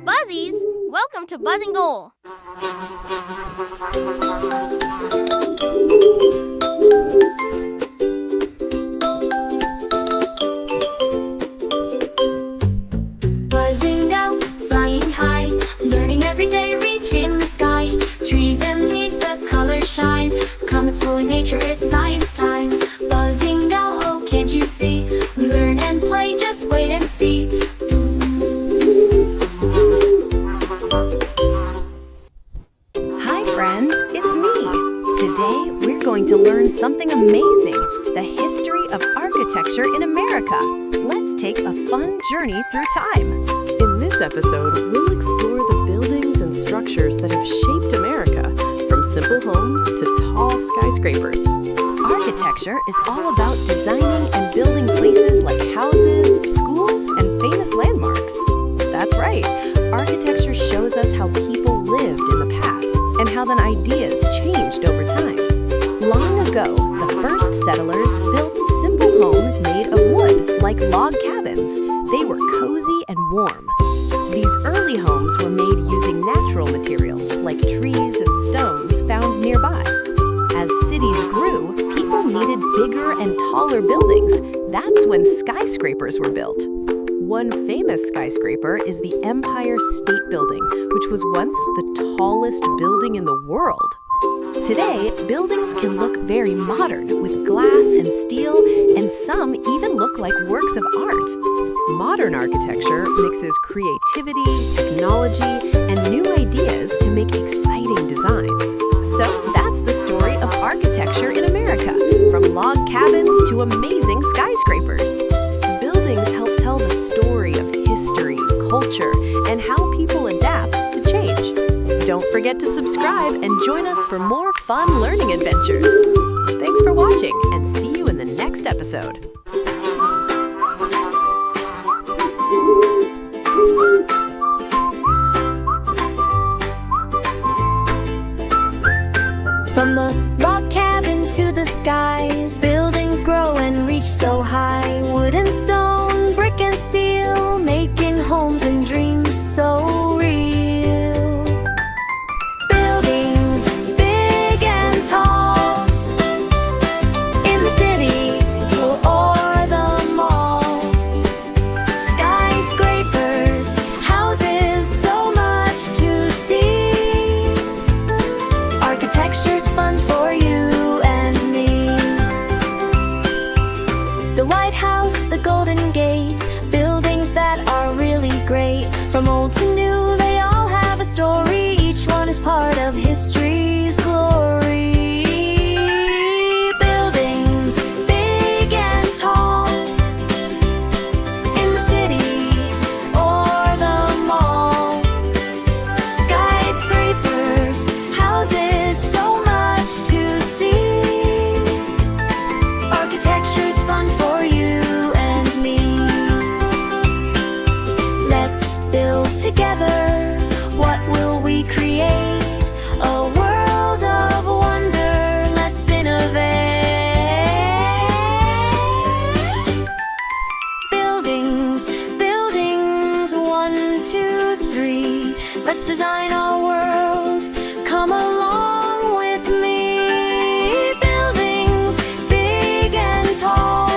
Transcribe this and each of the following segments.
Buzzies, welcome to BuzzingOwl. Buzzing out, flying high, learning every day, reaching the sky. Trees and leaves, the colors shine. Come explore nature, it's science time. Buzzing out, oh, can't you see? We learn and play, just wait and see. Hi friends, it's me. Today we're going to learn something amazing, the history of architecture in America. Let's take a fun journey through time. In this episode, we'll explore the buildings and structures that have shaped America, from simple homes to tall skyscrapers. Architecture is all about designing and building places like houses, schools, and famous landmarks. That's right, architecture shows us how people lived in the past and how then ideas changed over time. Long ago, the first settlers built simple homes made of wood, like log cabins. They were cozy and warm. These early homes were made using natural materials like trees and stones found nearby. As cities grew, people needed bigger and taller buildings. That's when skyscrapers were built. One famous skyscraper is the Empire State Building, which was once the tallest building in the world. Today, buildings can look very modern with glass and steel, and some even look like works of art. Modern architecture mixes creativity, technology, and new ideas to make exciting designs. So that's the story of architecture in America, from log cabins to amazing skyscrapers. Buildings help tell the story of history, culture, and how people adapt to change. Don't forget to subscribe and join us for more fun learning adventures. Thanks for watching, and see you in the next episode. From the log cabin to the skies, buildings grow and reach so high. Wood and stone, brick and steel, making homes and dreams so real. Buildings big and tall, in the city or the mall. Skyscrapers, houses, so much to see. Architecture's fun for you and me. The White House, the Golden Gate, buildings that are really great. From old to new, they all have a story. Each one is part of history's glory. Buildings big and tall, in the city or the mall. Skyscrapers, houses, so much to see. Architecture's fun for you and me. Let's build together. What will we create? A world of wonder. Let's innovate. Buildings, buildings, 1, 2, 3. Let's design our world. Come along with me. Buildings big and tall,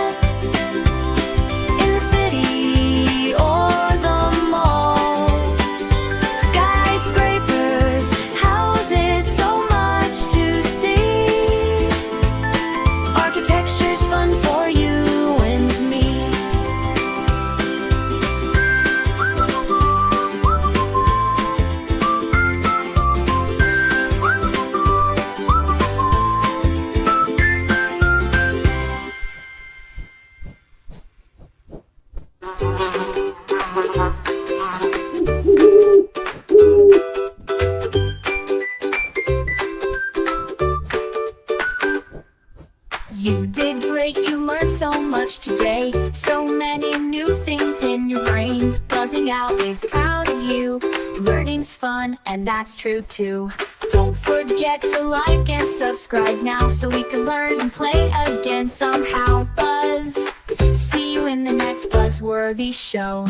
in the city or the mall. Skyscrapers, houses, so much to see. Architecture's fun for you and me. You did great, you learned so much today. So many new things in your brain. Buzzing Out is proud of you. Learning's fun, and that's true too. Don't forget to like and subscribe now, so we can learn and play again somehow. Buzz, see you in win the next buzzworthy show.